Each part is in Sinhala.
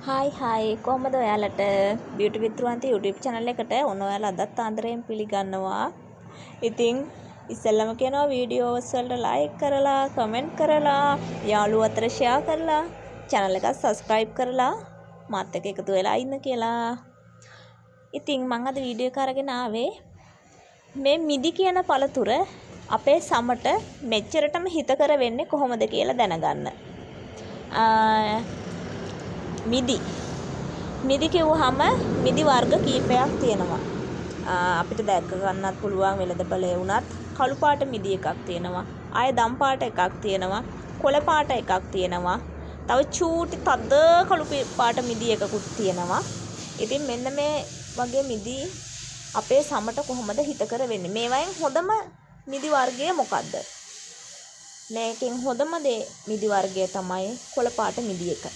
හායි කොහමද ඔයාලට බියුටි විත් රුවන්ති YouTube channel එකට ඔන්න ඔයාලා අදත් ආන්දරයෙන් පිළිගන්නවා. ඉතින් ඉස්සෙල්ලම කියනවා වීඩියෝස් වලට ලයික් කරලා කමෙන්ට් කරලා යාළුවෝ අතර ෂෙයා කරලා channel එක subscribe කරලා මාත් එක්ක එකතු වෙලා ඉන්න කියලා. ඉතින් මම අද වීඩියෝ එක අරගෙන ආවේ මේ මිදි කියන පළතුර අපේ සමට මෙච්චරටම හිතකර වෙන්නේ කොහොමද කියලා දැනගන්න. මිදි කිව්වහම මිදි වර්ග කීපයක් තියෙනවා. අපිට දැක ගන්නත් පුළුවන් වෙළඳපොලේ වුණත් කළු පාට මිදි එකක් තියෙනවා. ආයේ දම් පාට එකක් තියෙනවා. කොළ පාට එකක් තියෙනවා. තව චූටි තද කළු පාට මිදි එකකුත් තියෙනවා. ඉතින් මෙන්න මේ වගේ මිදි අපේ සමට කොහොමද හිතකර වෙන්නේ? මේවායින් හොඳම මිදි වර්ගය මොකද්ද? මේකෙන් හොඳම මිදි වර්ගය තමයි කොළ පාට මිදි එක.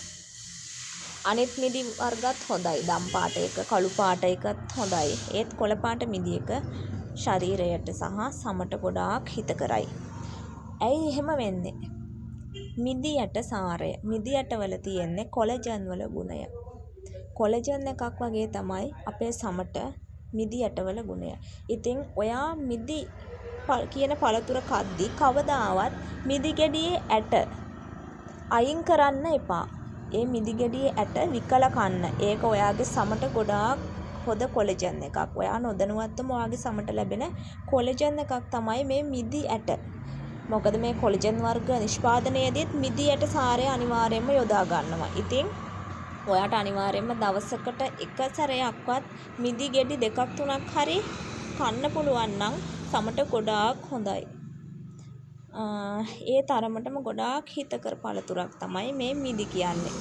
අනිත් මිදි වර්ගත් හොඳයි. දම් පාට එක, කළු පාට එකත් හොඳයි. ඒත් කොළ පාට මිදි එක ශරීරයට සහ සමට ගොඩාක් හිතකරයි. ඇයි එහෙම වෙන්නේ? මිදි යට සාරය. මිදි යටවල තියෙන්නේ කොලජන් වල ගුණය. කොලජන් එකක් වගේ තමයි අපේ සමට මිදි යටවල ගුණය. ඉතින් ඔයා මිදි කියන පළතුර කද්දි කවදාවත් මිදි ගෙඩියේ ඇට අයින් කරන්න එපා. ඒ මිදි ගෙඩියේ ඇට විකලා කන්න. ඒක ඔයාගේ සමට ගොඩාක් හොඳ කොලජන් එකක්. ඔයා නොදැනුවත්වම ඔයාගේ සමට ලැබෙන කොලජන් එකක් තමයි මේ මිදි ඇට. මොකද මේ කොලජන් වර්ග නිෂ්පාදනයේදීත් මිදි ඇට සාරය අනිවාර්යයෙන්ම යොදා ගන්නවා. ඉතින් ඔයාට අනිවාර්යයෙන්ම දවසකට එක සැරයක්වත් මිදි ගෙඩි දෙකක් තුනක් හරි කන්න පුළුවන් නම් සමට ගොඩාක් හොඳයි. ඒ තරමටම ගොඩාක් හිතකර පළතුරක් තමයි මේ මිදි කියන්නේ.